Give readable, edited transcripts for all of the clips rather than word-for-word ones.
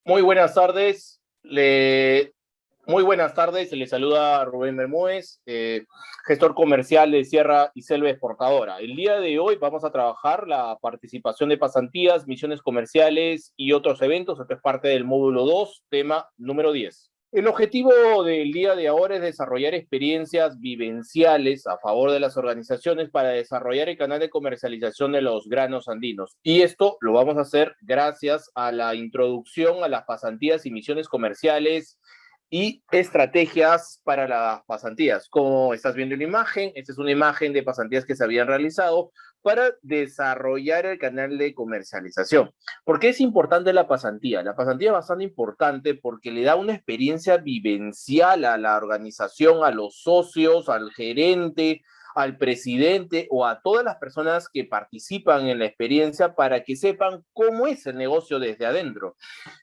Muy buenas tardes. Muy buenas tardes. Le saluda Rubén Bermúdez, gestor comercial de Sierra y Selva Exportadora. El día de hoy vamos a trabajar la participación de pasantías, misiones comerciales y otros eventos. Esto es parte del módulo 2, tema número 10. El objetivo del día de ahora es desarrollar experiencias vivenciales a favor de las organizaciones para desarrollar el canal de comercialización de los granos andinos. Y esto lo vamos a hacer gracias a la introducción a las pasantías y misiones comerciales y estrategias para las pasantías. Como estás viendo en la imagen, esta es una imagen de pasantías que se habían realizado para desarrollar el canal de comercialización. ¿Por qué es importante la pasantía? La pasantía es bastante importante porque le da una experiencia vivencial a la organización, a los socios, al gerente, al presidente o a todas las personas que participan en la experiencia para que sepan cómo es el negocio desde adentro.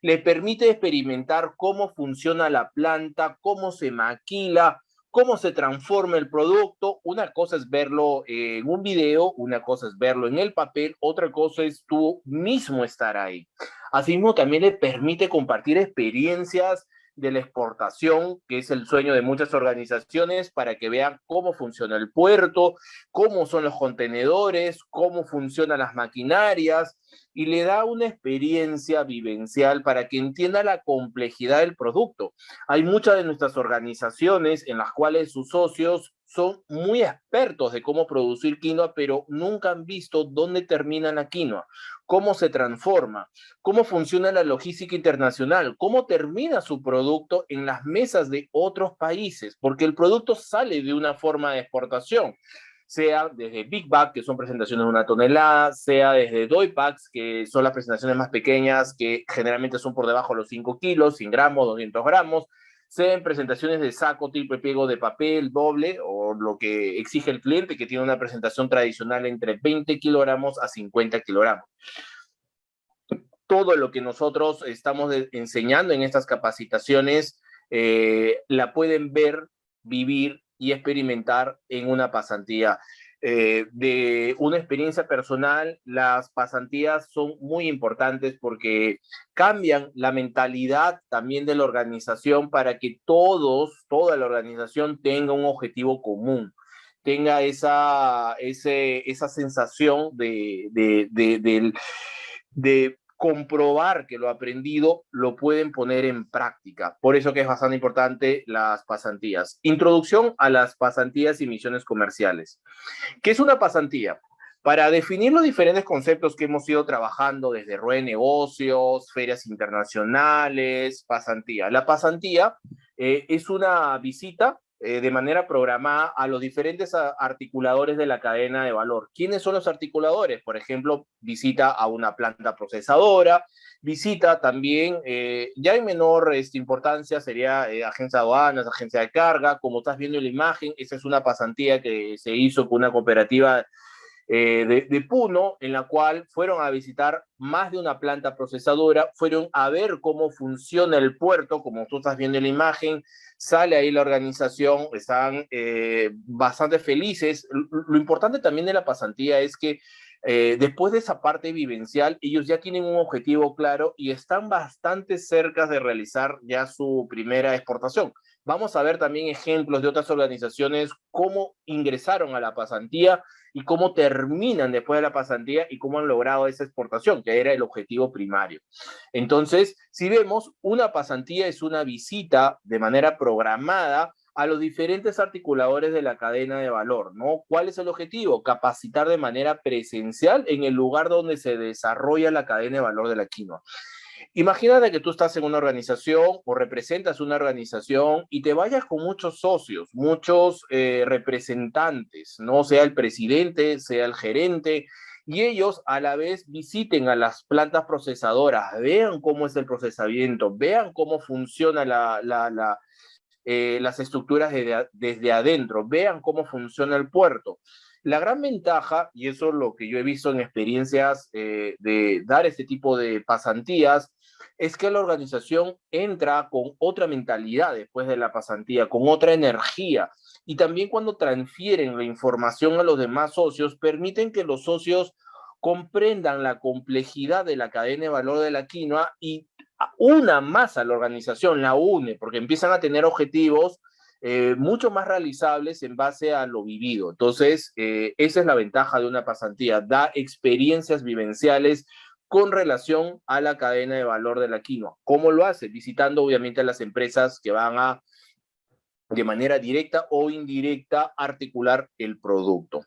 Les permite experimentar cómo funciona la planta, cómo se maquila, cómo se transforma el producto. Una cosa es verlo en un video, una cosa es verlo en el papel, otra cosa es tú mismo estar ahí. Asimismo, también le permite compartir experiencias de la exportación, que es el sueño de muchas organizaciones, para que vean cómo funciona el puerto, cómo son los contenedores, cómo funcionan las maquinarias, y le da una experiencia vivencial para que entienda la complejidad del producto. Hay muchas de nuestras organizaciones en las cuales sus socios son muy expertos de cómo producir quinoa, pero nunca han visto dónde termina la quinoa, cómo se transforma, cómo funciona la logística internacional, cómo termina su producto en las mesas de otros países, porque el producto sale de una forma de exportación, sea desde Big Bag, que son presentaciones de 1 tonelada, sea desde Doy Packs, que son las presentaciones más pequeñas, que generalmente son por debajo de los 5 kilos, 100 gramos, 200 gramos, sea en presentaciones de saco, triple pliego de papel, doble, o lo que exige el cliente, que tiene una presentación tradicional entre 20 kilogramos a 50 kilogramos. Todo lo que nosotros estamos enseñando en estas capacitaciones la pueden ver, vivir y experimentar en una pasantía. De una experiencia personal, las pasantías son muy importantes porque cambian la mentalidad también de la organización para que toda la organización tenga un objetivo común, tenga esa sensación de comprobar que lo aprendido lo pueden poner en práctica. Por eso que es bastante importante las pasantías. Introducción a las pasantías y misiones comerciales. ¿Qué es una pasantía? Para definir los diferentes conceptos que hemos ido trabajando desde Rueda de Negocios, ferias internacionales, pasantía. La pasantía es una visita de manera programada a los diferentes articuladores de la cadena de valor. ¿Quiénes son los articuladores? Por ejemplo, visita a una planta procesadora, visita también, ya en menor importancia, sería agencia de aduanas, agencia de carga, como estás viendo en la imagen, esa es una pasantía que se hizo con una cooperativa de Puno, en la cual fueron a visitar más de una planta procesadora, fueron a ver cómo funciona el puerto, como tú estás viendo en la imagen, sale ahí la organización, están bastante felices. Lo importante también de la pasantía es que después de esa parte vivencial, ellos ya tienen un objetivo claro y están bastante cerca de realizar ya su primera exportación. Vamos a ver también ejemplos de otras organizaciones, cómo ingresaron a la pasantía y cómo terminan después de la pasantía y cómo han logrado esa exportación, que era el objetivo primario. Entonces, si vemos, una pasantía es una visita de manera programada a los diferentes articuladores de la cadena de valor, ¿no? ¿Cuál es el objetivo? Capacitar de manera presencial en el lugar donde se desarrolla la cadena de valor de la quinoa. Imagínate que tú estás en una organización o representas una organización y te vayas con muchos socios, muchos representantes, ¿no? Sea el presidente, sea el gerente, y ellos a la vez visiten a las plantas procesadoras, vean cómo es el procesamiento, vean cómo funciona las estructuras desde adentro, vean cómo funciona el puerto. La gran ventaja, y eso es lo que yo he visto en experiencias de dar este tipo de pasantías, es que la organización entra con otra mentalidad después de la pasantía, con otra energía. Y también cuando transfieren la información a los demás socios, permiten que los socios comprendan la complejidad de la cadena de valor de la quinoa y una más a la organización, la une, porque empiezan a tener objetivos mucho más realizables en base a lo vivido. Entonces, esa es la ventaja de una pasantía, da experiencias vivenciales con relación a la cadena de valor de la quinoa. ¿Cómo lo hace? Visitando obviamente a las empresas que van a de manera directa o indirecta articular el producto.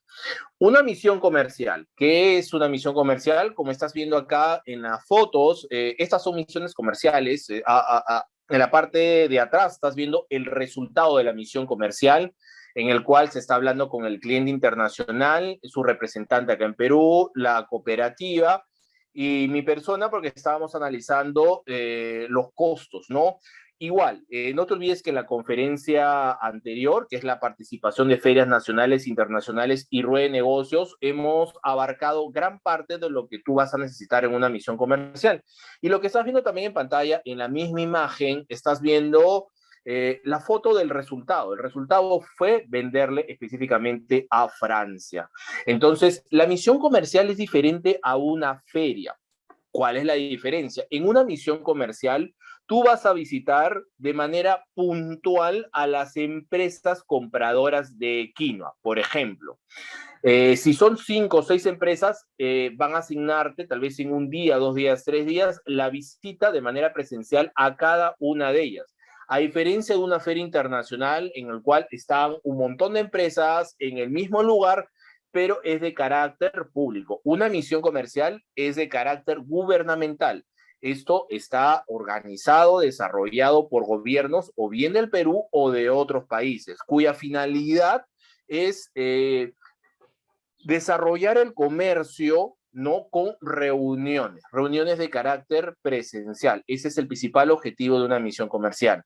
Una misión comercial. ¿Qué es una misión comercial? Como estás viendo acá en las fotos, estas son misiones comerciales. En la parte de atrás estás viendo el resultado de la misión comercial, en el cual se está hablando con el cliente internacional, su representante acá en Perú, la cooperativa y mi persona, porque estábamos analizando los costos, ¿no? Igual, no te olvides que en la conferencia anterior, que es la participación de ferias nacionales, internacionales y rueda de negocios, hemos abarcado gran parte de lo que tú vas a necesitar en una misión comercial. Y lo que estás viendo también en pantalla, en la misma imagen, estás viendo la foto del resultado. El resultado fue venderle específicamente a Francia. Entonces, la misión comercial es diferente a una feria. ¿Cuál es la diferencia? En una misión comercial, tú vas a visitar de manera puntual a las empresas compradoras de quinoa, por ejemplo. Si son 5 o 6 empresas, van a asignarte, tal vez en un día, 2 días, 3 días, la visita de manera presencial a cada una de ellas. A diferencia de una feria internacional en el cual están un montón de empresas en el mismo lugar, pero es de carácter público. Una misión comercial es de carácter gubernamental. Esto está organizado, desarrollado por gobiernos o bien del Perú o de otros países, cuya finalidad es desarrollar el comercio, ¿no? Con reuniones de carácter presencial. Ese es el principal objetivo de una misión comercial.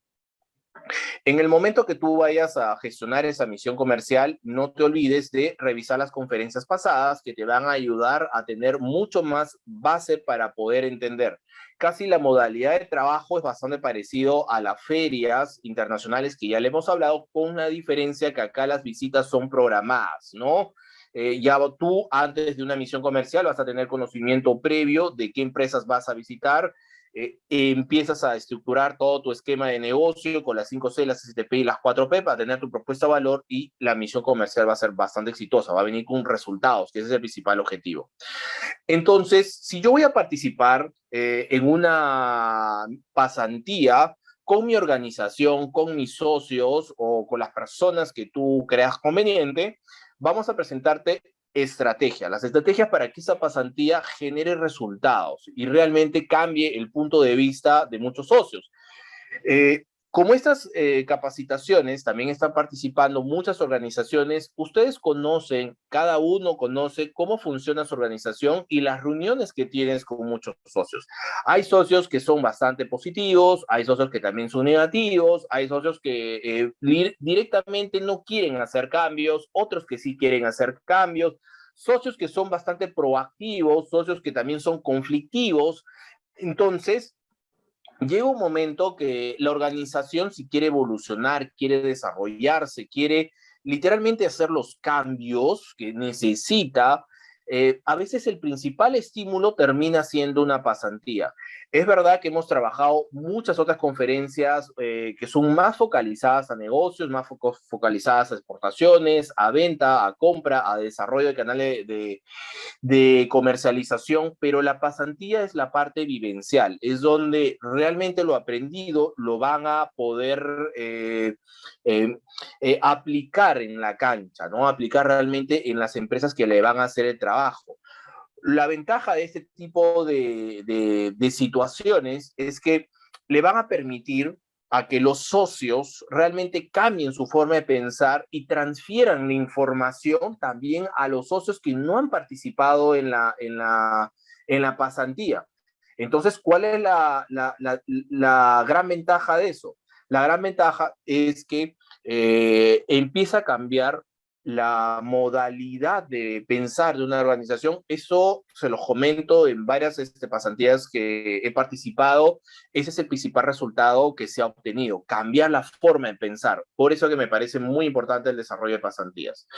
En el momento que tú vayas a gestionar esa misión comercial, no te olvides de revisar las conferencias pasadas que te van a ayudar a tener mucho más base para poder entender. Casi la modalidad de trabajo es bastante parecido a las ferias internacionales que ya le hemos hablado, con una diferencia que acá las visitas son programadas, ¿no? Ya tú antes de una misión comercial vas a tener conocimiento previo de qué empresas vas a visitar, empiezas a estructurar todo tu esquema de negocio con las 5C, las STP y las 4P para tener tu propuesta de valor, y la misión comercial va a ser bastante exitosa, va a venir con resultados, que ese es el principal objetivo. Entonces, si yo voy a participar en una pasantía con mi organización, con mis socios o con las personas que tú creas conveniente, vamos a presentarte estrategia, las estrategias para que esa pasantía genere resultados y realmente cambie el punto de vista de muchos socios. Como estas capacitaciones también están participando muchas organizaciones, ustedes conocen, cada uno conoce cómo funciona su organización y las reuniones que tienes con muchos socios. Hay socios que son bastante positivos, hay socios que también son negativos, hay socios que directamente no quieren hacer cambios, otros que sí quieren hacer cambios, socios que son bastante proactivos, socios que también son conflictivos. Entonces, llega un momento que la organización, si quiere evolucionar, quiere desarrollarse, quiere literalmente hacer los cambios que necesita, a veces el principal estímulo termina siendo una pasantía. Es verdad que hemos trabajado muchas otras conferencias que son más focalizadas a negocios, más focalizadas a exportaciones, a venta, a compra, a desarrollo de canales de comercialización, pero la pasantía es la parte vivencial, es donde realmente lo aprendido lo van a poder eh, aplicar en la cancha, ¿no? Aplicar realmente en las empresas que le van a hacer el trabajo. La ventaja de este tipo de situaciones es que le van a permitir a que los socios realmente cambien su forma de pensar y transfieran la información también a los socios que no han participado en la pasantía. Entonces, ¿cuál es la gran ventaja de eso? La gran ventaja es que empieza a cambiar la modalidad de pensar de una organización. Eso se lo comento en varias pasantías que he participado. Ese es el principal resultado que se ha obtenido, cambiar la forma de pensar. Por eso que me parece muy importante el desarrollo de pasantías.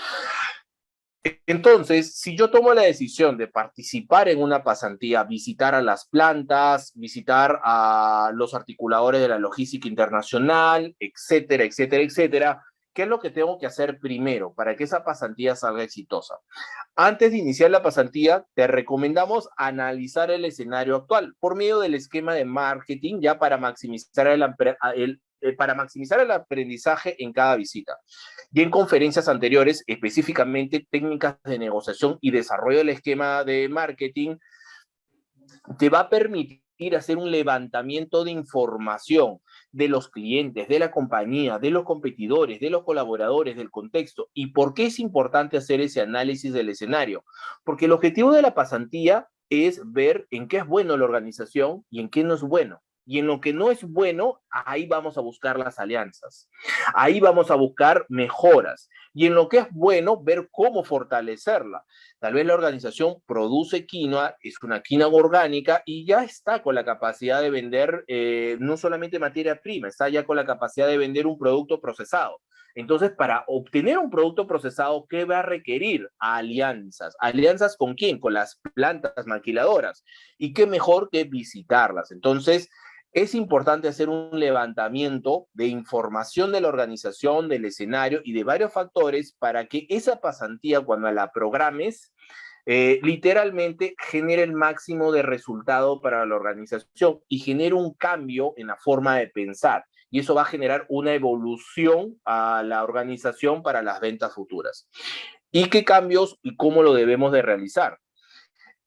Entonces, si yo tomo la decisión de participar en una pasantía, visitar a las plantas, visitar a los articuladores de la logística internacional, etcétera, etcétera, etcétera, ¿qué es lo que tengo que hacer primero para que esa pasantía salga exitosa? Antes de iniciar la pasantía, te recomendamos analizar el escenario actual por medio del esquema de marketing ya para maximizar para maximizar el aprendizaje en cada visita. Y en conferencias anteriores, específicamente técnicas de negociación y desarrollo del esquema de marketing, te va a permitir hacer un levantamiento de información de los clientes, de la compañía, de los competidores, de los colaboradores, del contexto. ¿Y por qué es importante hacer ese análisis del escenario? Porque el objetivo de la pasantía es ver en qué es bueno la organización y en qué no es bueno. Y en lo que no es bueno, ahí vamos a buscar las alianzas. Ahí vamos a buscar mejoras. Y en lo que es bueno, ver cómo fortalecerla. Tal vez la organización produce quinoa, es una quinoa orgánica y ya está con la capacidad de vender no solamente materia prima, está ya con la capacidad de vender un producto procesado. Entonces, para obtener un producto procesado, ¿qué va a requerir? Alianzas. ¿Alianzas con quién? Con las plantas maquiladoras. ¿Y qué mejor que visitarlas? Entonces, es importante hacer un levantamiento de información de la organización, del escenario y de varios factores para que esa pasantía, cuando la programes, literalmente genere el máximo de resultado para la organización y genere un cambio en la forma de pensar. Y eso va a generar una evolución a la organización para las ventas futuras. ¿Y qué cambios y cómo lo debemos de realizar?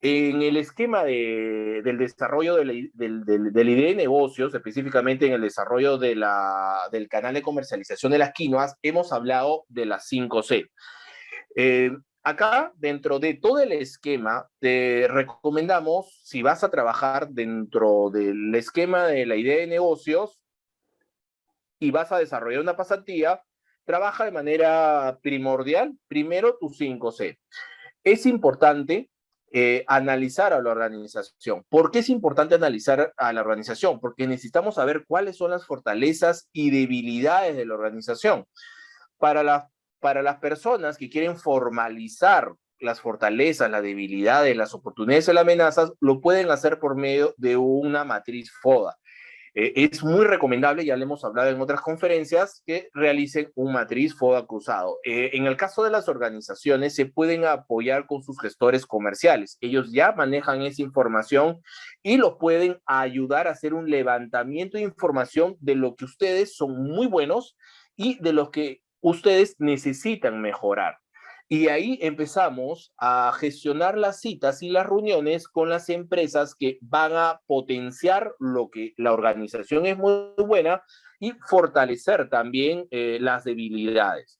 En el esquema del desarrollo de la idea de negocios, específicamente en el desarrollo del canal de comercialización de las quinoas, hemos hablado de las 5C. Eh, Acá, dentro de todo el esquema, te recomendamos, si vas a trabajar dentro del esquema de la idea de negocios y vas a desarrollar una pasantía, trabaja de manera primordial primero tus 5C. Es importante analizar a la organización. ¿Por qué es importante analizar a la organización? Porque necesitamos saber cuáles son las fortalezas y debilidades de la organización. Para, la, para las personas que quieren formalizar las fortalezas, las debilidades, las oportunidades y las amenazas, lo pueden hacer por medio de una matriz FODA. Es muy recomendable, ya le hemos hablado en otras conferencias, que realicen un matriz FODA cruzado. En el caso de las organizaciones, se pueden apoyar con sus gestores comerciales. Ellos ya manejan esa información y los pueden ayudar a hacer un levantamiento de información de lo que ustedes son muy buenos y de lo que ustedes necesitan mejorar. Y ahí empezamos a gestionar las citas y las reuniones con las empresas que van a potenciar lo que la organización es muy buena y fortalecer también las debilidades.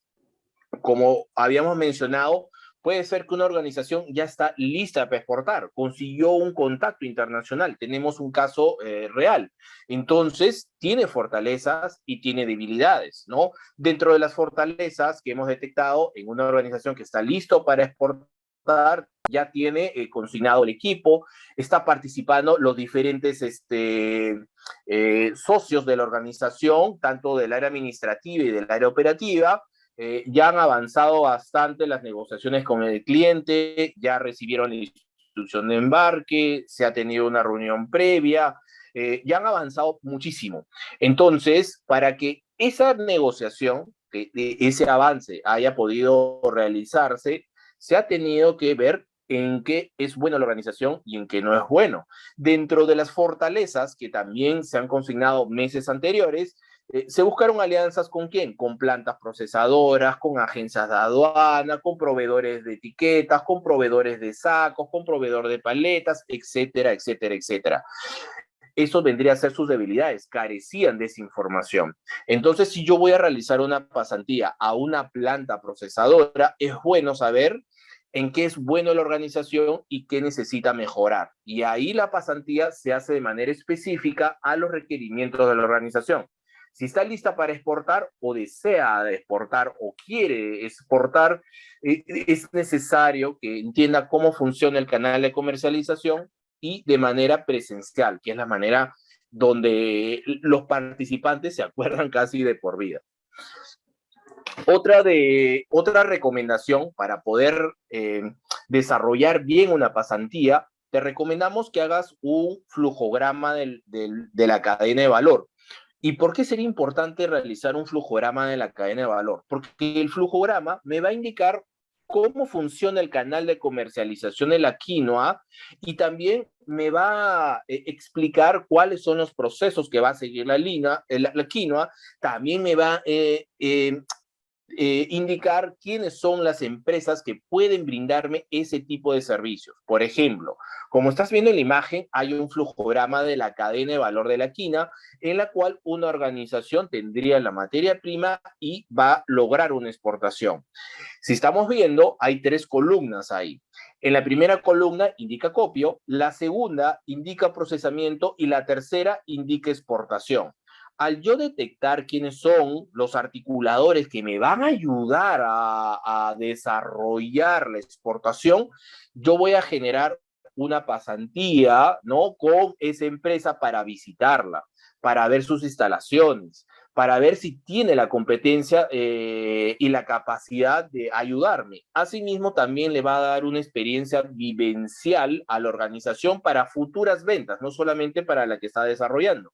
Como habíamos mencionado, puede ser que una organización ya está lista para exportar, consiguió un contacto internacional, tenemos un caso real. Entonces, tiene fortalezas y tiene debilidades, ¿no? Dentro de las fortalezas que hemos detectado en una organización que está listo para exportar, ya tiene consignado el equipo, está participando los diferentes socios de la organización, tanto del área administrativa y del área operativa. Ya han avanzado bastante las negociaciones con el cliente, ya recibieron la instrucción de embarque, se ha tenido una reunión previa, ya han avanzado muchísimo. Entonces, para que esa negociación, ese avance haya podido realizarse, se ha tenido que ver en qué es buena la organización y en qué no es bueno. Dentro de las fortalezas que también se han consignado meses anteriores, se buscaron alianzas con quién, con plantas procesadoras, con agencias de aduana, con proveedores de etiquetas, con proveedores de sacos, con proveedor de paletas, etcétera, etcétera, etcétera. Eso vendría a ser sus debilidades, carecían de esa información. Entonces, si yo voy a realizar una pasantía a una planta procesadora, es bueno saber en qué es bueno la organización y qué necesita mejorar. Y ahí la pasantía se hace de manera específica a los requerimientos de la organización. Si está lista para exportar o desea exportar o quiere exportar, es necesario que entienda cómo funciona el canal de comercialización y de manera presencial, que es la manera donde los participantes se acuerdan casi de por vida. Otra recomendación para poder desarrollar bien una pasantía, te recomendamos que hagas un flujograma de la cadena de valor. ¿Y por qué sería importante realizar un flujograma de la cadena de valor? Porque el flujograma me va a indicar cómo funciona el canal de comercialización de la quinoa y también me va a explicar cuáles son los procesos que va a seguir la quinoa. También me va indicar quiénes son las empresas que pueden brindarme ese tipo de servicios. Por ejemplo, como estás viendo en la imagen, hay un flujograma de la cadena de valor de la quina, en la cual una organización tendría la materia prima y va a lograr una exportación. Si estamos viendo, hay tres columnas ahí. En la primera columna indica copio, la segunda indica procesamiento y la tercera indica exportación. Al yo detectar quiénes son los articuladores que me van a ayudar a desarrollar la exportación, yo voy a generar una pasantía, ¿no? Con esa empresa para visitarla, para ver sus instalaciones, para ver si tiene la competencia y la capacidad de ayudarme. Asimismo, también le va a dar una experiencia vivencial a la organización para futuras ventas, no solamente para la que está desarrollando.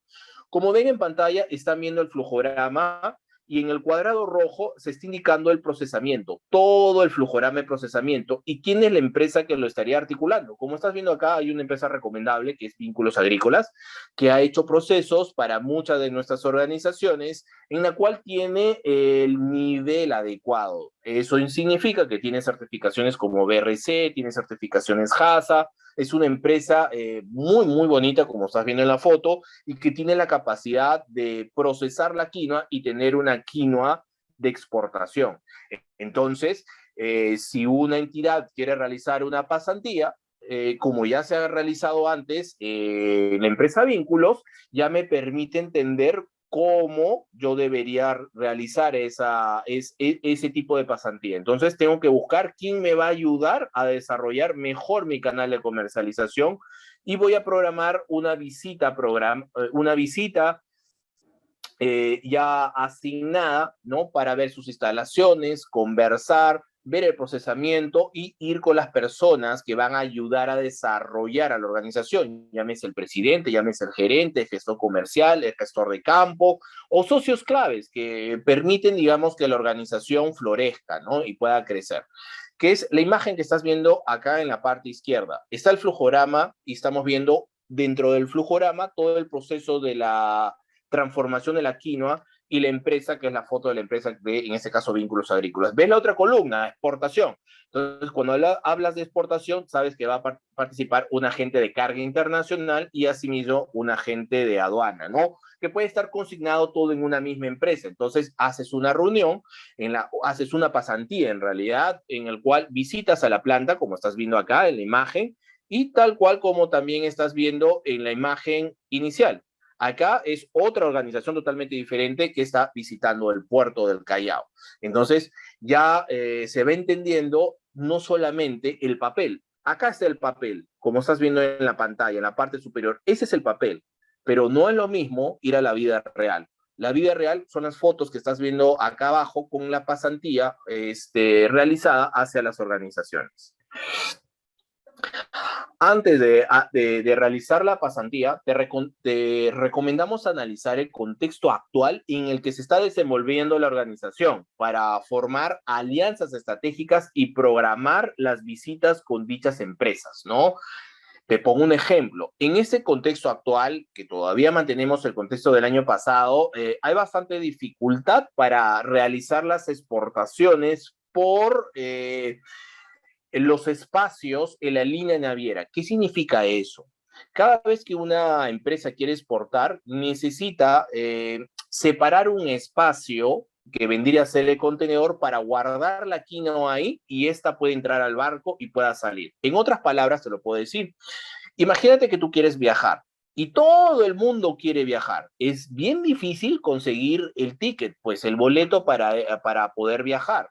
Como ven en pantalla, están viendo el flujograma y en el cuadrado rojo se está indicando el procesamiento, todo el flujograma de procesamiento y quién es la empresa que lo estaría articulando. Como estás viendo acá, hay una empresa recomendable que es Vínculos Agrícolas, que ha hecho procesos para muchas de nuestras organizaciones en la cual tiene el nivel adecuado. Eso significa que tiene certificaciones como BRC, tiene certificaciones HASA, es una empresa muy bonita, como estás viendo en la foto, y que tiene la capacidad de procesar la quinoa y tener una quinoa de exportación. Entonces, si una entidad quiere realizar una pasantía, como ya se ha realizado antes en la empresa Vínculos, ya me permite entender cómo yo debería realizar ese tipo de pasantía. Entonces tengo que buscar quién me va a ayudar a desarrollar mejor mi canal de comercialización y voy a programar una visita ya asignada, ¿no? Para ver sus instalaciones, conversar, ver el procesamiento y ir con las personas que van a ayudar a desarrollar a la organización, llámese el presidente, llámese el gerente, el gestor comercial, el gestor de campo o socios claves que permiten, digamos, que la organización florezca, ¿no? Y pueda crecer, que es la imagen que estás viendo acá en la parte izquierda. Está el flujograma y estamos viendo dentro del flujograma todo el proceso de la transformación de la quinoa y la empresa, que es la foto de la empresa de, en este caso, Vínculos Agrícolas. ¿Ves la otra columna? Exportación. Entonces, cuando hablas de exportación, sabes que va a participar un agente de carga internacional y asimismo un agente de aduana, ¿no? Que puede estar consignado todo en una misma empresa. Entonces, haces una reunión, haces una pasantía en realidad, en el cual visitas a la planta, como estás viendo acá en la imagen, y tal cual como también estás viendo en la imagen inicial. Acá es otra organización totalmente diferente que está visitando el puerto del Callao. Entonces, ya se va entendiendo no solamente el papel. Acá está el papel, como estás viendo en la pantalla, en la parte superior. Ese es el papel, pero no es lo mismo ir a la vida real. La vida real son las fotos que estás viendo acá abajo con la pasantía realizada hacia las organizaciones. Antes de realizar la pasantía, te recomendamos analizar el contexto actual en el que se está desenvolviendo la organización para formar alianzas estratégicas y programar las visitas con dichas empresas, ¿no? Te pongo un ejemplo. En ese contexto actual, que todavía mantenemos el contexto del año pasado, hay bastante dificultad para realizar las exportaciones por en los espacios en la línea naviera. ¿Qué significa eso? Cada vez que una empresa quiere exportar, necesita separar un espacio que vendría a ser el contenedor para guardar la quinoa ahí y esta puede entrar al barco y pueda salir. En otras palabras, te lo puedo decir. Imagínate que tú quieres viajar y todo el mundo quiere viajar. Es bien difícil conseguir el ticket, pues el boleto para poder viajar.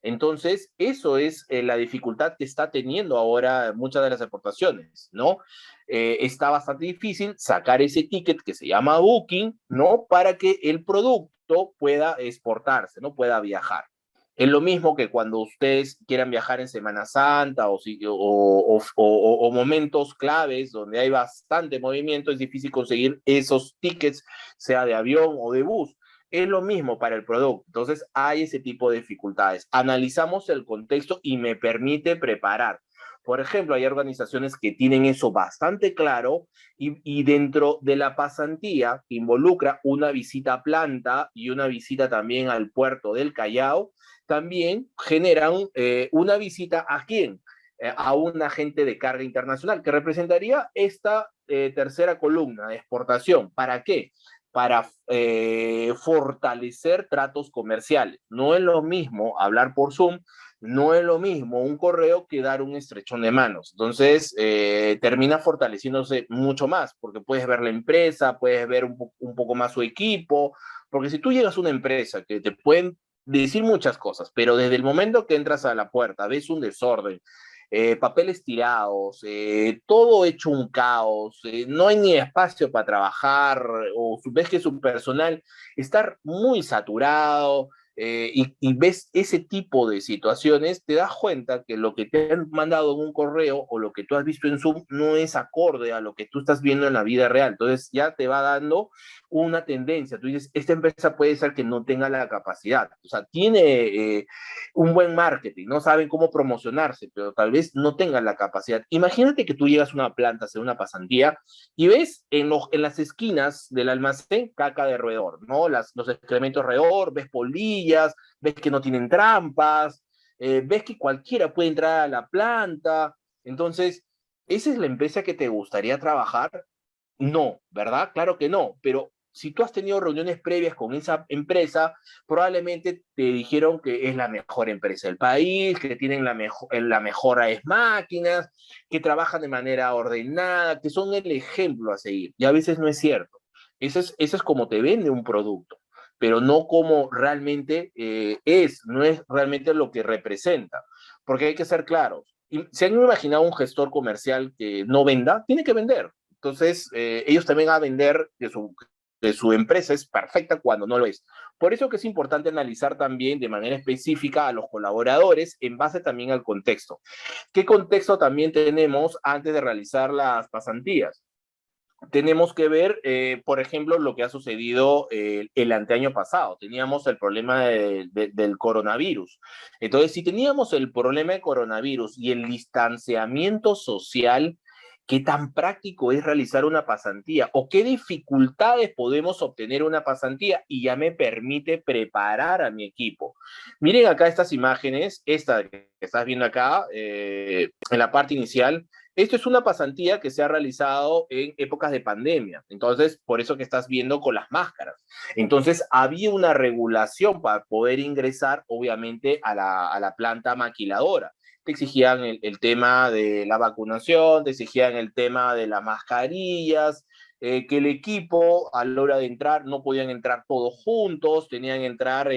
Entonces, eso es la dificultad que está teniendo ahora muchas de las exportaciones, ¿no? Está bastante difícil sacar ese ticket que se llama booking, ¿no? Para que el producto producto pueda exportarse, ¿no? Pueda viajar. Es lo mismo que cuando ustedes quieran viajar en Semana Santa o momentos claves donde hay bastante movimiento, es difícil conseguir esos tickets, sea de avión o de bus. Es lo mismo para el producto. Entonces, hay ese tipo de dificultades. Analizamos el contexto y me permite preparar. Por ejemplo, hay organizaciones que tienen eso bastante claro y dentro de la pasantía, que involucra una visita a planta y una visita también al puerto del Callao, también generan una visita a quién? A un agente de carga internacional que representaría esta tercera columna de exportación. ¿Para qué? Para fortalecer tratos comerciales. No es lo mismo hablar por Zoom, no es lo mismo un correo que dar un estrechón de manos. Entonces, termina fortaleciéndose mucho más, porque puedes ver la empresa, puedes ver un poco más su equipo, porque si tú llegas a una empresa que te pueden decir muchas cosas, pero desde el momento que entras a la puerta ves un desorden, papeles tirados, todo hecho un caos, no hay ni espacio para trabajar, o ves que su personal está muy saturado, y ves ese tipo de situaciones, te das cuenta que lo que te han mandado en un correo o lo que tú has visto en Zoom no es acorde a lo que tú estás viendo en la vida real. Entonces ya te va dando una tendencia. Tú dices, esta empresa puede ser que no tenga la capacidad. O sea, tiene un buen marketing, no saben cómo promocionarse, pero tal vez no tengan la capacidad. Imagínate que tú llegas a una planta, a hacer una pasantía, y ves en las esquinas del almacén caca de roedor, ¿no? Los excrementos de roedor, ves polillas, ves que no tienen trampas, ves que cualquiera puede entrar a la planta. Entonces, ¿esa es la empresa que te gustaría trabajar? No, ¿verdad? Claro que no, pero si tú has tenido reuniones previas con esa empresa, probablemente te dijeron que es la mejor empresa del país, que tienen la mejores máquinas, que trabajan de manera ordenada, que son el ejemplo a seguir. Y a veces no es cierto. Eso es como te vende un producto, pero no como realmente no es realmente lo que representa. Porque hay que ser claros. Y si han imaginado un gestor comercial que no venda, tiene que vender. Entonces, ellos también van a vender que su empresa es perfecta cuando no lo es. Por eso que es importante analizar también de manera específica a los colaboradores en base también al contexto. ¿Qué contexto también tenemos antes de realizar las pasantías? Tenemos que ver, por ejemplo, lo que ha sucedido el anteaño pasado. Teníamos el problema del coronavirus. Entonces, si teníamos el problema de coronavirus y el distanciamiento social, ¿qué tan práctico es realizar una pasantía? ¿O qué dificultades podemos obtener una pasantía? Y ya me permite preparar a mi equipo. Miren acá estas imágenes, esta que estás viendo acá, en la parte inicial. Esto es una pasantía que se ha realizado en épocas de pandemia, entonces por eso que estás viendo con las máscaras. Entonces había una regulación para poder ingresar, obviamente, a la planta maquiladora. Te exigían el tema de la vacunación, te exigían el tema de las mascarillas, que el equipo a la hora de entrar no podían entrar todos juntos, tenían que entrar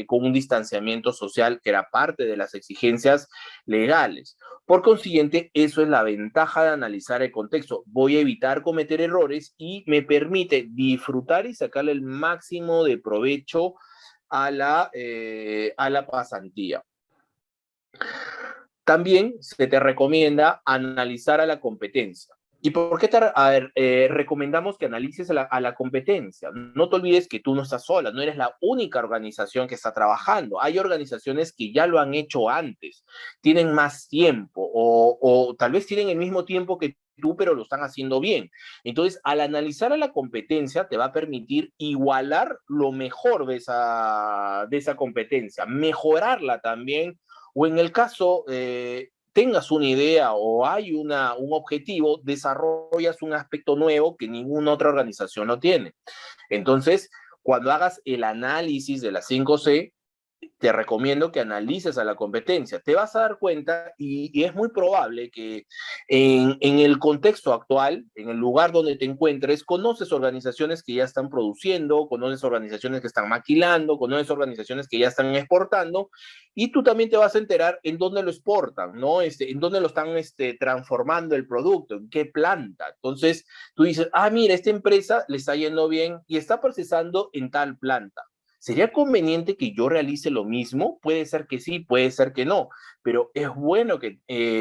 con un distanciamiento social que era parte de las exigencias legales. Por consiguiente, eso es la ventaja de analizar el contexto. Voy a evitar cometer errores y me permite disfrutar y sacarle el máximo de provecho a la pasantía. También se te recomienda analizar a la competencia. ¿Y por qué recomendamos que analices a la competencia? No te olvides que tú no estás sola, no eres la única organización que está trabajando. Hay organizaciones que ya lo han hecho antes, tienen más tiempo o tal vez tienen el mismo tiempo que tú, pero lo están haciendo bien. Entonces, al analizar a la competencia, te va a permitir igualar lo mejor de esa competencia, mejorarla también, o en el caso tengas una idea o hay un objetivo, desarrollas un aspecto nuevo que ninguna otra organización lo tiene. Entonces, cuando hagas el análisis de las 5C, te recomiendo que analices a la competencia. Te vas a dar cuenta y es muy probable que en el contexto actual, en el lugar donde te encuentres, conoces organizaciones que ya están produciendo, conoces organizaciones que están maquilando, conoces organizaciones que ya están exportando, y tú también te vas a enterar en dónde lo exportan, ¿no? En dónde lo están transformando el producto, en qué planta. Entonces, tú dices, mira, esta empresa le está yendo bien y está procesando en tal planta. ¿Sería conveniente que yo realice lo mismo? Puede ser que sí, puede ser que no, pero es bueno que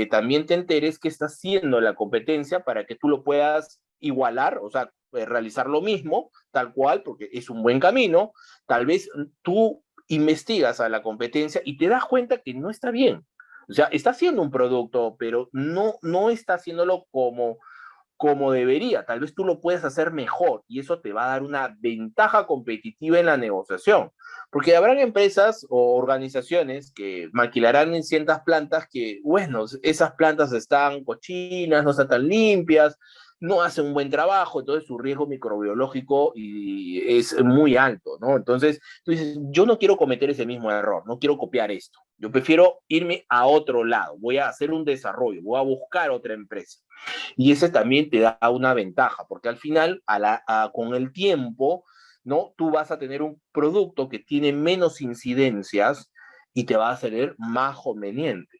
también te enteres qué está haciendo la competencia para que tú lo puedas igualar, o sea, realizar lo mismo, tal cual, porque es un buen camino. Tal vez tú investigas a la competencia y te das cuenta que no está bien. O sea, está haciendo un producto, pero no está haciéndolo como debería. Tal vez tú lo puedes hacer mejor y eso te va a dar una ventaja competitiva en la negociación. Porque habrán empresas o organizaciones que maquilarán en ciertas plantas que, bueno, esas plantas están cochinas, no están tan limpias, no hacen un buen trabajo, entonces su riesgo microbiológico es muy alto, ¿no? Entonces, tú dices, yo no quiero cometer ese mismo error, no quiero copiar esto. Yo prefiero irme a otro lado, voy a hacer un desarrollo, voy a buscar otra empresa. Y ese también te da una ventaja, porque al final, con el tiempo, ¿no? Tú vas a tener un producto que tiene menos incidencias y te va a ser más conveniente.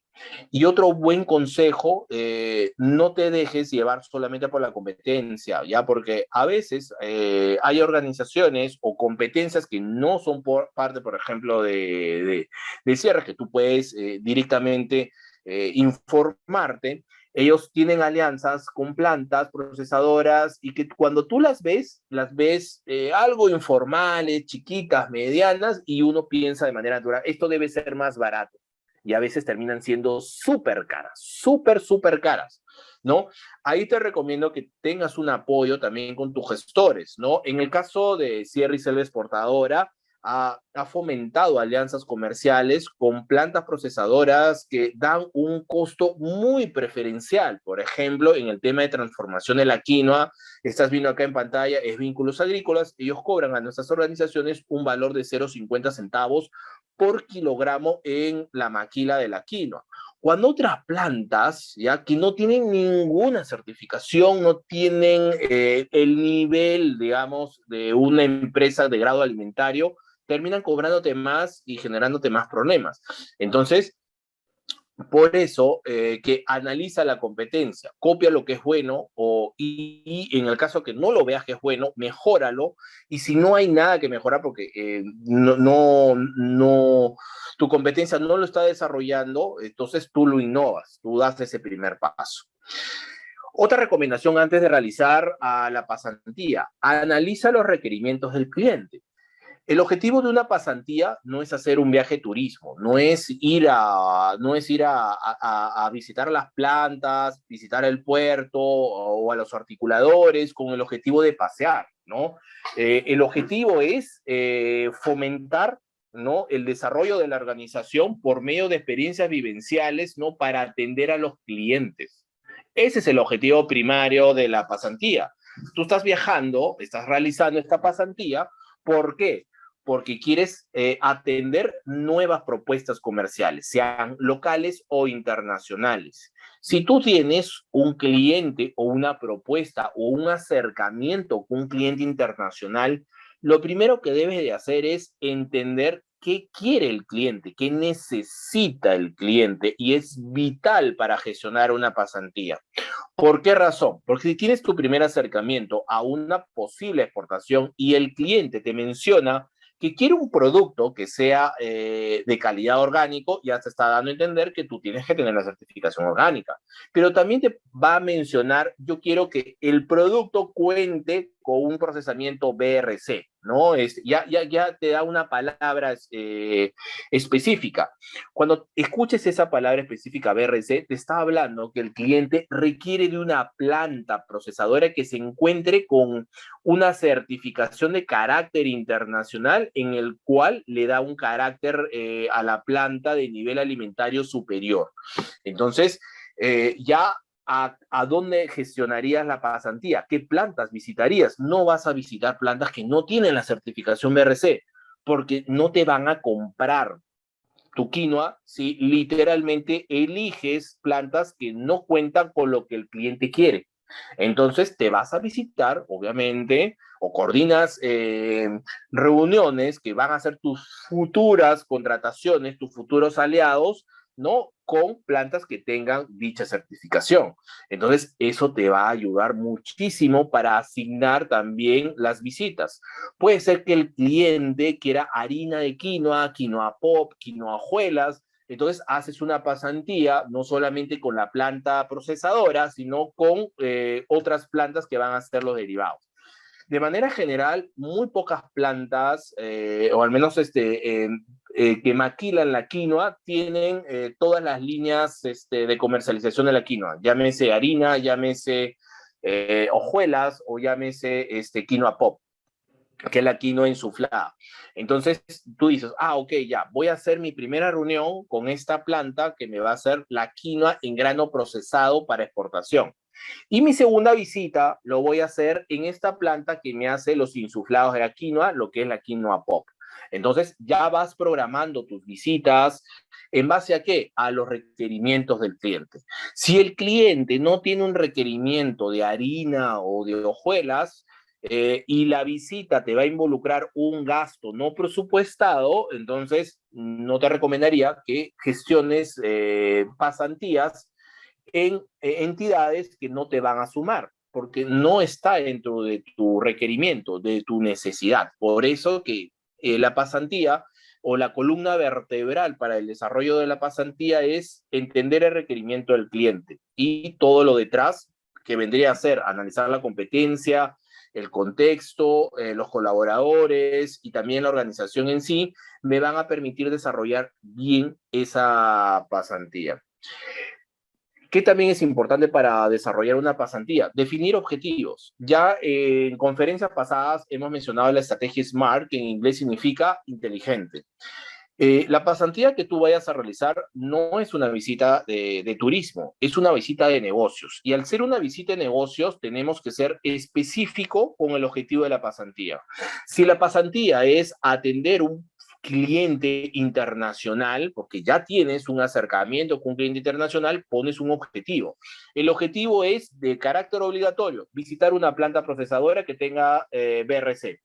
Y otro buen consejo, no te dejes llevar solamente por la competencia, ¿ya? Porque a veces hay organizaciones o competencias que no son parte, por ejemplo, de cierre, que tú puedes directamente informarte. Ellos tienen alianzas con plantas procesadoras y que cuando tú las ves algo informales, chiquitas, medianas, y uno piensa de manera natural, esto debe ser más barato. Y a veces terminan siendo súper caras, súper caras, ¿no? Ahí te recomiendo que tengas un apoyo también con tus gestores, ¿no? En el caso de Sierra y Selva Exportadora, ha fomentado alianzas comerciales con plantas procesadoras que dan un costo muy preferencial. Por ejemplo, en el tema de transformación de la quinoa, estás viendo acá en pantalla, es Vínculos Agrícolas, ellos cobran a nuestras organizaciones un valor de 0,50 centavos por kilogramo en la maquila de la quinoa. Cuando otras plantas, ya que no tienen ninguna certificación, no tienen el nivel, digamos, de una empresa de grado alimentario, terminan cobrándote más y generándote más problemas. Entonces, por eso, que analiza la competencia, copia lo que es bueno y en el caso que no lo veas que es bueno, mejóralo. Y si no hay nada que mejorar porque tu competencia no lo está desarrollando, entonces tú lo innovas, tú das ese primer paso. Otra recomendación antes de realizar la pasantía, analiza los requerimientos del cliente. El objetivo de una pasantía no es hacer un viaje de turismo, no es ir a visitar las plantas, visitar el puerto o a los articuladores con el objetivo de pasear, ¿no? El objetivo es fomentar, ¿no?, el desarrollo de la organización por medio de experiencias vivenciales, ¿no?, para atender a los clientes. Ese es el objetivo primario de la pasantía. Tú estás viajando, estás realizando esta pasantía, ¿por qué? Porque quieres atender nuevas propuestas comerciales, sean locales o internacionales. Si tú tienes un cliente o una propuesta o un acercamiento con un cliente internacional, lo primero que debes de hacer es entender qué quiere el cliente, qué necesita el cliente, y es vital para gestionar una pasantía. ¿Por qué razón? Porque si tienes tu primer acercamiento a una posible exportación y el cliente te menciona que quiere un producto que sea de calidad orgánico, ya te está dando a entender que tú tienes que tener la certificación orgánica. Pero también te va a mencionar, yo quiero que el producto cuente con un procesamiento BRC, ¿no? Ya te da una palabra específica. Cuando escuches esa palabra específica BRC, te está hablando que el cliente requiere de una planta procesadora que se encuentre con una certificación de carácter internacional en el cual le da un carácter a la planta de nivel alimentario superior. Entonces, ya ¿a dónde gestionarías la pasantía? ¿Qué plantas visitarías? No vas a visitar plantas que no tienen la certificación BRC, porque no te van a comprar tu quinoa si literalmente eliges plantas que no cuentan con lo que el cliente quiere. Entonces te vas a visitar, obviamente, o coordinas reuniones que van a ser tus futuras contrataciones, tus futuros aliados, ¿no? con plantas que tengan dicha certificación. Entonces, eso te va a ayudar muchísimo para asignar también las visitas. Puede ser que el cliente quiera harina de quinoa, quinoa pop, quinoa hojuelas. Entonces haces una pasantía no solamente con la planta procesadora, sino con otras plantas que van a ser los derivados. De manera general, muy pocas plantas, o al menos que maquilan la quinoa, tienen todas las líneas de comercialización de la quinoa. Llámese harina, llámese hojuelas o llámese quinoa pop, que es la quinoa insuflada. Entonces tú dices, ok, ya, voy a hacer mi primera reunión con esta planta que me va a hacer la quinoa en grano procesado para exportación. Y mi segunda visita lo voy a hacer en esta planta que me hace los insuflados de la quinoa, lo que es la quinoa pop. Entonces ya vas programando tus visitas en base a qué? A los requerimientos del cliente. Si el cliente no tiene un requerimiento de harina o de hojuelas, y la visita te va a involucrar un gasto no presupuestado, entonces no te recomendaría que gestiones pasantías en entidades que no te van a sumar, porque no está dentro de tu requerimiento, de tu necesidad. Por eso que la pasantía o la columna vertebral para el desarrollo de la pasantía es entender el requerimiento del cliente y todo lo detrás que vendría a ser analizar la competencia, el contexto, los colaboradores y también la organización en sí, me van a permitir desarrollar bien esa pasantía. ¿Qué también es importante para desarrollar una pasantía? Definir objetivos. Ya en conferencias pasadas hemos mencionado la estrategia SMART, que en inglés significa inteligente. La pasantía que tú vayas a realizar no es una visita de turismo, es una visita de negocios. Y al ser una visita de negocios, tenemos que ser específico con el objetivo de la pasantía. Si la pasantía es atender un cliente internacional, porque ya tienes un acercamiento con un cliente internacional, pones un objetivo. El objetivo es de carácter obligatorio, visitar una planta procesadora que tenga BRC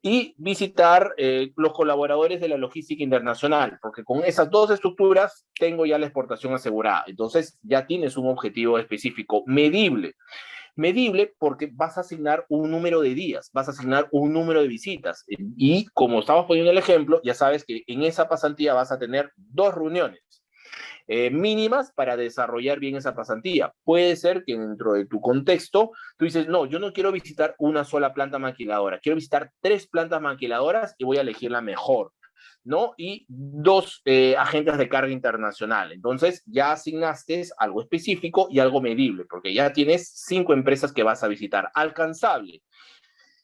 y visitar los colaboradores de la logística internacional, porque con esas dos estructuras tengo ya la exportación asegurada. Entonces ya tienes un objetivo específico, medible. Medible porque vas a asignar un número de días, vas a asignar un número de visitas. Y como estamos poniendo el ejemplo, ya sabes que en esa pasantía vas a tener 2 reuniones mínimas para desarrollar bien esa pasantía. Puede ser que dentro de tu contexto tú dices, no, yo no quiero visitar una sola planta maquiladora, quiero visitar 3 plantas maquiladoras y voy a elegir la mejor, ¿no? Y 2 agentes de carga internacional. Entonces ya asignaste algo específico y algo medible, porque ya tienes 5 empresas que vas a visitar. Alcanzable.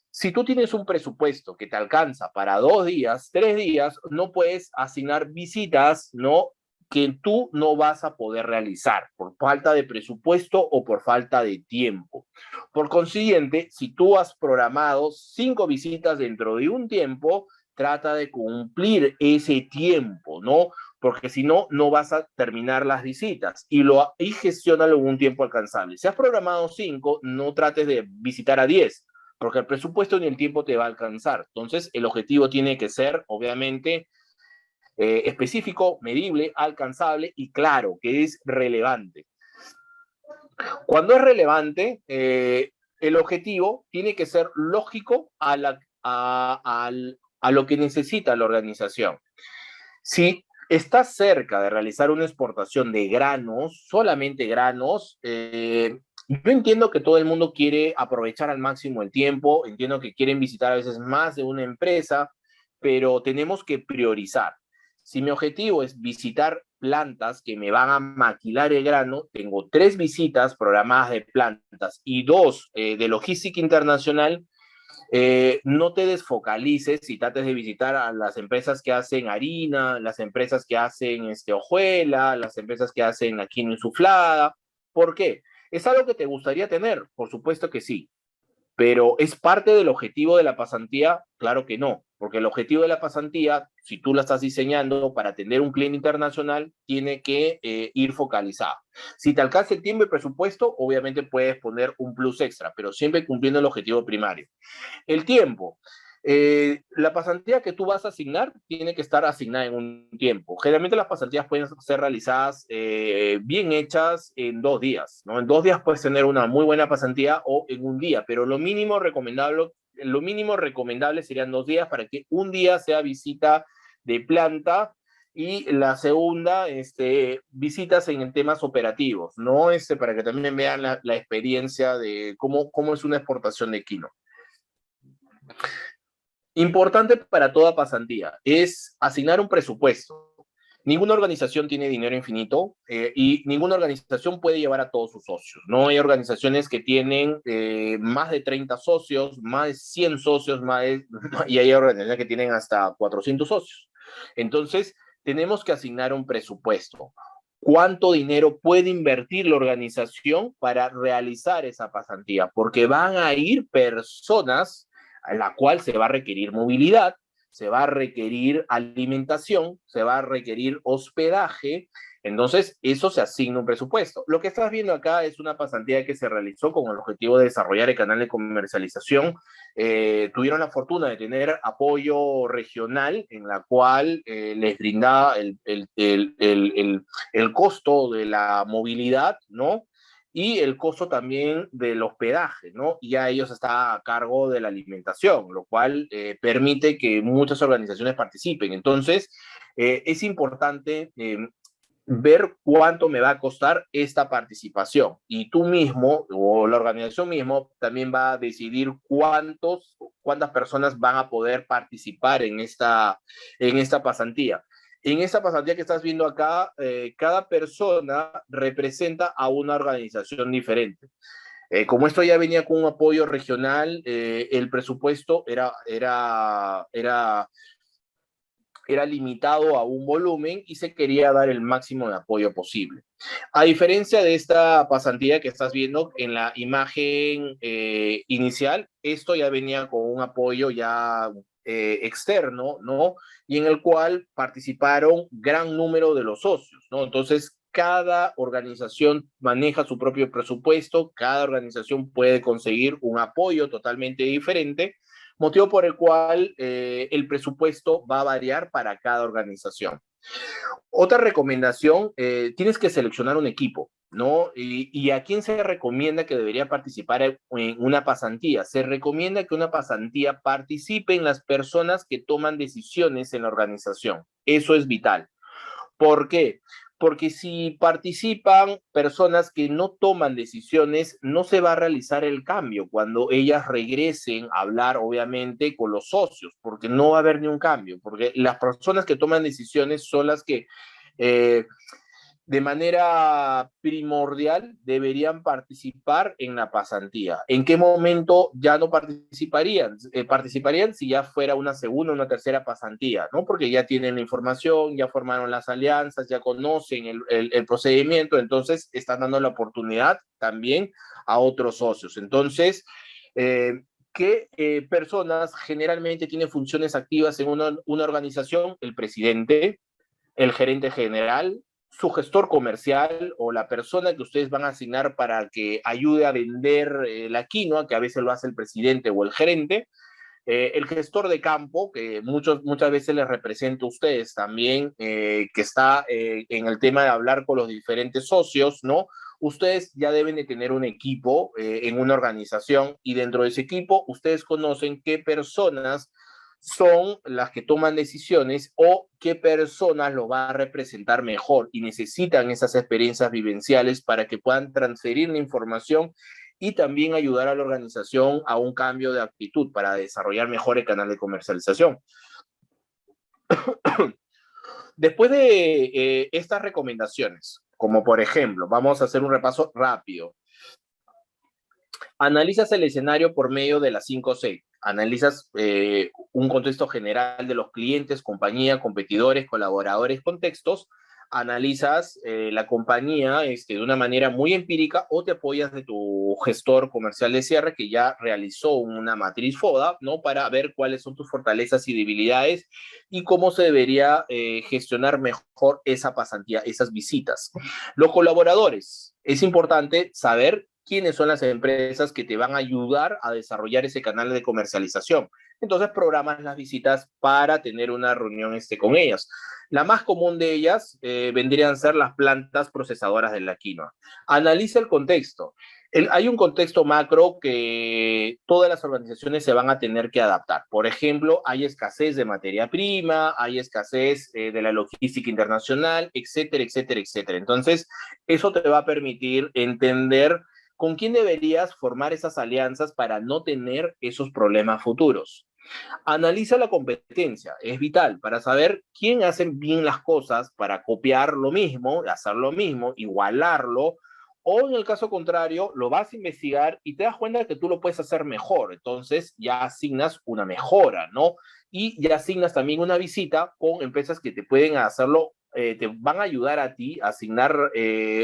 Si tú tienes un presupuesto que te alcanza para 2 días, 3 días, no puedes asignar visitas, ¿no? Que tú no vas a poder realizar por falta de presupuesto o por falta de tiempo. Por consiguiente, si tú has programado 5 visitas dentro de un tiempo, trata de cumplir ese tiempo, ¿no? Porque si no, no vas a terminar las visitas y gestiónalo en un tiempo alcanzable. Si has programado 5, no trates de visitar a 10, porque el presupuesto ni el tiempo te va a alcanzar. Entonces, el objetivo tiene que ser, obviamente, específico, medible, alcanzable y claro, que es relevante. Cuando es relevante, el objetivo tiene que ser lógico a lo que necesita la organización. Si estás cerca de realizar una exportación de granos, solamente granos, yo entiendo que todo el mundo quiere aprovechar al máximo el tiempo, entiendo que quieren visitar a veces más de una empresa, pero tenemos que priorizar. Si mi objetivo es visitar plantas que me van a maquilar el grano, tengo 3 visitas programadas de plantas y 2 de logística internacional. No te desfocalices y trates de visitar a las empresas que hacen harina, las empresas que hacen hojuela, las empresas que hacen la quinoa insuflada. ¿Por qué? ¿Es algo que te gustaría tener? Por supuesto que sí. Pero ¿es parte del objetivo de la pasantía? Claro que no, porque el objetivo de la pasantía, si tú la estás diseñando para atender un cliente internacional, tiene que ir focalizado. Si te alcanza el tiempo y presupuesto, obviamente puedes poner un plus extra, pero siempre cumpliendo el objetivo primario. El tiempo. La pasantía que tú vas a asignar tiene que estar asignada en un tiempo. Generalmente las pasantías pueden ser realizadas bien hechas en 2 días, ¿no? En 2 días puedes tener una muy buena pasantía o en un día, pero lo mínimo recomendable serían 2 días para que un día sea visita de planta y la segunda, visitas en temas operativos, ¿no? Para que también vean la experiencia de cómo es una exportación de quino. Importante para toda pasantía es asignar un presupuesto. Ninguna organización tiene dinero infinito y ninguna organización puede llevar a todos sus socios. No hay organizaciones que tienen más de 30 socios, más de 100 socios, y hay organizaciones que tienen hasta 400 socios. Entonces, tenemos que asignar un presupuesto. ¿Cuánto dinero puede invertir la organización para realizar esa pasantía? Porque van a ir personas a la cual se va a requerir movilidad, se va a requerir alimentación, se va a requerir hospedaje. Entonces, eso se asigna un presupuesto. Lo que estás viendo acá es una pasantía que se realizó con el objetivo de desarrollar el canal de comercialización. Tuvieron la fortuna de tener apoyo regional en la cual les brindaba el costo de la movilidad, ¿no? Y el costo también del hospedaje, ¿no? Y ya ellos están a cargo de la alimentación, lo cual permite que muchas organizaciones participen. Entonces, es importante ver cuánto me va a costar esta participación. Y tú mismo, o la organización mismo, también va a decidir cuántas personas van a poder participar en esta pasantía. En esta pasantía que estás viendo acá, cada persona representa a una organización diferente. Como esto ya venía con un apoyo regional, el presupuesto era limitado a un volumen y se quería dar el máximo de apoyo posible. A diferencia de esta pasantía que estás viendo en la imagen inicial, esto ya venía con un apoyo ya externo, ¿no? Y en el cual participaron gran número de los socios, ¿no? Entonces, cada organización maneja su propio presupuesto, cada organización puede conseguir un apoyo totalmente diferente, motivo por el cual el presupuesto va a variar para cada organización. Otra recomendación, tienes que seleccionar un equipo, ¿no? Y a quién se recomienda que debería participar en una pasantía. Se recomienda que una pasantía participen las personas que toman decisiones en la organización. Eso es vital. ¿Por qué? Porque si participan personas que no toman decisiones, no se va a realizar el cambio cuando ellas regresen a hablar, obviamente, con los socios, porque no va a haber ni un cambio, porque las personas que toman decisiones son las que eh, de manera primordial deberían participar en la pasantía. ¿En qué momento ya no participarían? Participarían si ya fuera una segunda o una tercera pasantía, ¿no? Porque ya tienen la información, ya formaron las alianzas, ya conocen el procedimiento, entonces están dando la oportunidad también a otros socios. Entonces, ¿qué personas generalmente tienen funciones activas en una organización? El presidente, el gerente general, su gestor comercial o la persona que ustedes van a asignar para que ayude a vender la quinoa, que a veces lo hace el presidente o el gerente, el gestor de campo, que muchas veces les representa a ustedes también, que está en el tema de hablar con los diferentes socios, ¿no? Ustedes ya deben de tener un equipo en una organización y dentro de ese equipo ustedes conocen qué personas son las que toman decisiones o qué personas lo va a representar mejor y necesitan esas experiencias vivenciales para que puedan transferir la información y también ayudar a la organización a un cambio de actitud para desarrollar mejor el canal de comercialización. Después de estas recomendaciones, como por ejemplo, vamos a hacer un repaso rápido. Analizas el escenario por medio de las 5C. Analizas un contexto general de los clientes, compañía, competidores, colaboradores, contextos. Analizas la compañía de una manera muy empírica o te apoyas de tu gestor comercial de cierre que ya realizó una matriz FODA, ¿no? Para ver cuáles son tus fortalezas y debilidades y cómo se debería gestionar mejor esa pasantía, esas visitas. Los colaboradores. Es importante saber quiénes son las empresas que te van a ayudar a desarrollar ese canal de comercialización. Entonces programas las visitas para tener una reunión con ellas. La más común de ellas vendrían a ser las plantas procesadoras de la quinoa. Analiza el contexto. Hay un contexto macro que todas las organizaciones se van a tener que adaptar. Por ejemplo, hay escasez de materia prima, hay escasez de la logística internacional, etcétera, etcétera, etcétera. Entonces, eso te va a permitir entender con quién deberías formar esas alianzas para no tener esos problemas futuros. Analiza la competencia, es vital para saber quién hace bien las cosas para copiar lo mismo, hacer lo mismo, igualarlo, o en el caso contrario, lo vas a investigar y te das cuenta que tú lo puedes hacer mejor. Entonces ya asignas una mejora, ¿no? Y ya asignas también una visita con empresas que te pueden hacerlo, te van a ayudar a ti a asignar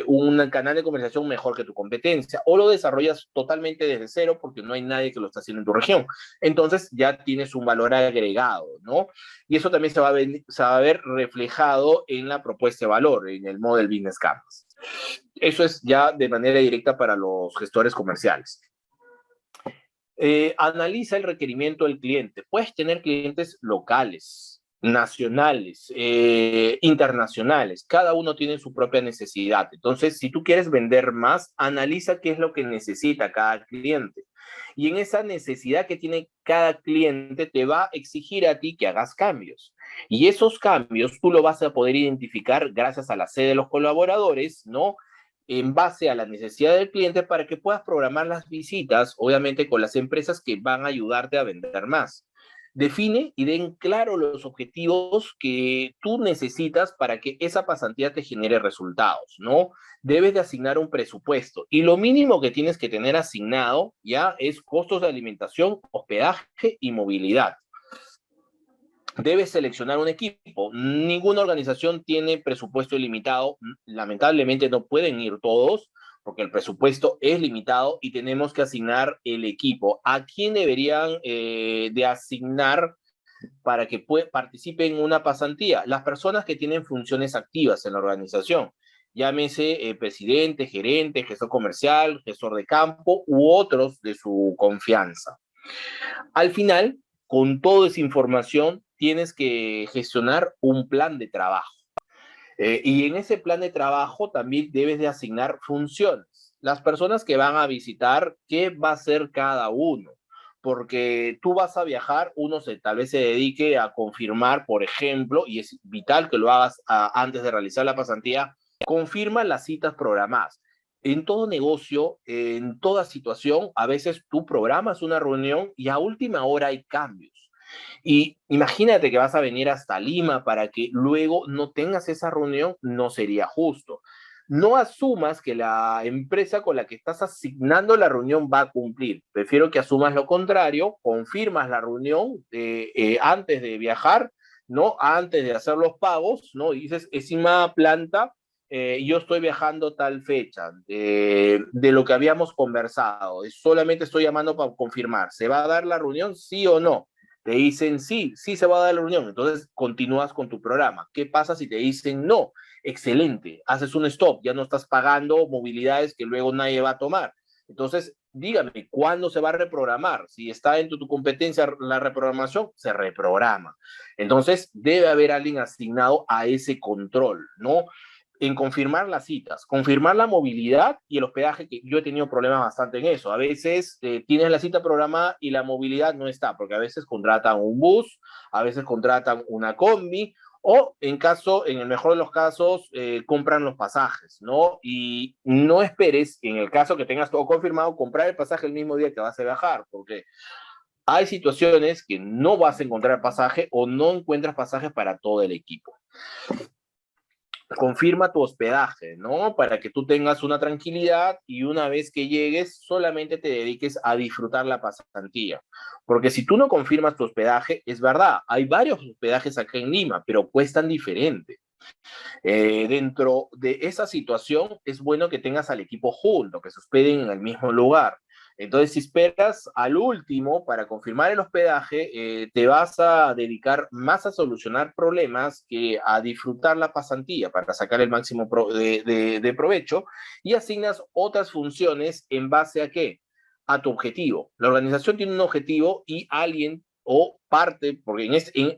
un canal de conversación mejor que tu competencia, o lo desarrollas totalmente desde cero porque no hay nadie que lo está haciendo en tu región. Entonces ya tienes un valor agregado, ¿no? Y eso también se va a ver reflejado en la propuesta de valor, en el Model Business Canvas. Eso es ya de manera directa para los gestores comerciales. Analiza el requerimiento del cliente. Puedes tener clientes locales, nacionales, internacionales. Cada uno tiene su propia necesidad. Entonces, si tú quieres vender más, analiza qué es lo que necesita cada cliente. Y en esa necesidad que tiene cada cliente, te va a exigir a ti que hagas cambios. Y esos cambios tú lo vas a poder identificar gracias a la sede de los colaboradores, ¿no? En base a la necesidad del cliente para que puedas programar las visitas, obviamente con las empresas que van a ayudarte a vender más. Define y den claro los objetivos que tú necesitas para que esa pasantía te genere resultados, ¿no? Debes de asignar un presupuesto y lo mínimo que tienes que tener asignado ya es costos de alimentación, hospedaje y movilidad. Debes seleccionar un equipo. Ninguna organización tiene presupuesto ilimitado. Lamentablemente no pueden ir todos porque el presupuesto es limitado y tenemos que asignar el equipo. ¿A quién deberían de asignar para que participe en una pasantía? Las personas que tienen funciones activas en la organización. Llámese presidente, gerente, gestor comercial, gestor de campo u otros de su confianza. Al final, con toda esa información, tienes que gestionar un plan de trabajo. Y en ese plan de trabajo también debes de asignar funciones. Las personas que van a visitar, ¿qué va a hacer cada uno? Porque tú vas a viajar, tal vez se dedique a confirmar, por ejemplo, y es vital que lo hagas antes de realizar la pasantía, confirma las citas programadas. En todo negocio, en toda situación, a veces tú programas una reunión y a última hora hay cambios. Y imagínate que vas a venir hasta Lima para que luego no tengas esa reunión, no sería justo. No asumas que la empresa con la que estás asignando la reunión va a cumplir. Prefiero que asumas lo contrario, confirmas la reunión antes de viajar, ¿no? Antes de hacer los pagos, ¿no? Y dices, estimada planta, yo estoy viajando tal fecha, de lo que habíamos conversado. Solamente estoy llamando para confirmar. ¿Se va a dar la reunión, sí o no? Te dicen sí, sí se va a dar la reunión, entonces continúas con tu programa. ¿Qué pasa si te dicen no? Excelente, haces un stop, ya no estás pagando movilidades que luego nadie va a tomar. Entonces, dígame, ¿cuándo se va a reprogramar? Si está dentro de tu competencia la reprogramación, se reprograma. Entonces, debe haber alguien asignado a ese control, ¿no? En confirmar las citas, confirmar la movilidad y el hospedaje, que yo he tenido problemas bastante en eso. A veces tienes la cita programada y la movilidad no está, porque a veces contratan un bus, a veces contratan una combi, o en el mejor de los casos, compran los pasajes, ¿no? Y no esperes, en el caso que tengas todo confirmado, comprar el pasaje el mismo día que vas a viajar, porque hay situaciones que no vas a encontrar pasaje o no encuentras pasajes para todo el equipo. Confirma tu hospedaje, ¿no? Para que tú tengas una tranquilidad y una vez que llegues solamente te dediques a disfrutar la pasantía. Porque si tú no confirmas tu hospedaje, es verdad, hay varios hospedajes acá en Lima, pero cuestan diferente. Dentro de esa situación es bueno que tengas al equipo junto, que se hospeden en el mismo lugar. Entonces, si esperas al último para confirmar el hospedaje, te vas a dedicar más a solucionar problemas que a disfrutar la pasantía para sacar el máximo de provecho, y asignas otras funciones en base a qué? A tu objetivo. La organización tiene un objetivo y alguien o parte, porque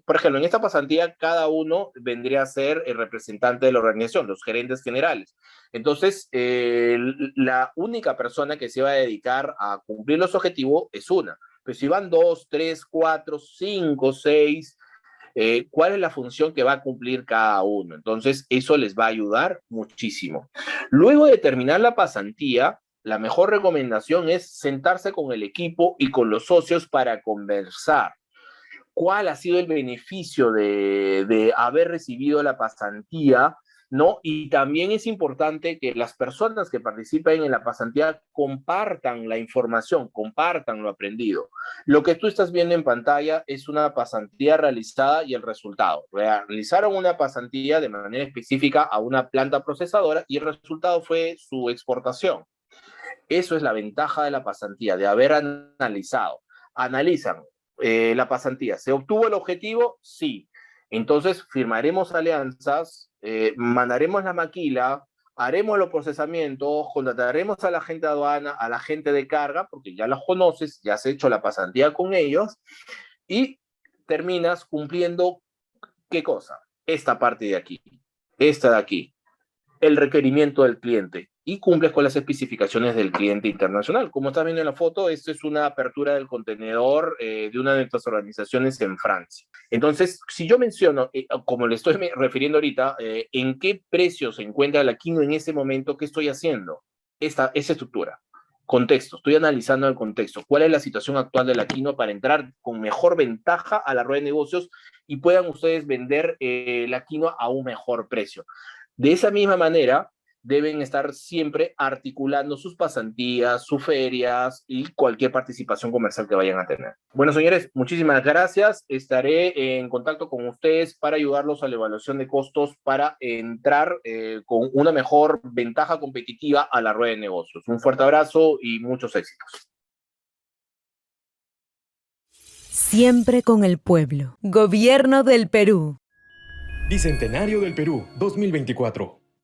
por ejemplo, en esta pasantía cada uno vendría a ser el representante de la organización, los gerentes generales. Entonces, la única persona que se va a dedicar a cumplir los objetivos es una. Pero si van dos, tres, cuatro, cinco, seis, ¿cuál es la función que va a cumplir cada uno? Entonces, eso les va a ayudar muchísimo. Luego de terminar la pasantía, la mejor recomendación es sentarse con el equipo y con los socios para conversar. ¿Cuál ha sido el beneficio de haber recibido la pasantía? ¿No? Y también es importante que las personas que participen en la pasantía compartan la información, compartan lo aprendido. Lo que tú estás viendo en pantalla es una pasantía realizada y el resultado. Realizaron una pasantía de manera específica a una planta procesadora y el resultado fue su exportación. Eso es la ventaja de la pasantía, de haber analizado. Analizan la pasantía. ¿Se obtuvo el objetivo? Sí. Entonces firmaremos alianzas, mandaremos la maquila, haremos los procesamientos, contrataremos a la gente de aduana, a la gente de carga, porque ya los conoces, ya has hecho la pasantía con ellos, y terminas cumpliendo, ¿qué cosa? Esta parte de aquí, esta de aquí, el requerimiento del cliente, y cumples con las especificaciones del cliente internacional. Como estás viendo en la foto, esto es una apertura del contenedor de una de nuestras organizaciones en Francia. Entonces, si yo menciono, como le estoy refiriendo ahorita, en qué precio se encuentra la Quino en ese momento, ¿qué estoy haciendo? Esa estructura. Contexto, estoy analizando el contexto. ¿Cuál es la situación actual de la Quino para entrar con mejor ventaja a la rueda de negocios y puedan ustedes vender la Quino a un mejor precio? De esa misma manera, deben estar siempre articulando sus pasantías, sus ferias y cualquier participación comercial que vayan a tener. Bueno, señores, muchísimas gracias. Estaré en contacto con ustedes para ayudarlos a la evaluación de costos para entrar con una mejor ventaja competitiva a la rueda de negocios. Un fuerte abrazo y muchos éxitos. Siempre con el pueblo. Gobierno del Perú. Bicentenario del Perú 2024.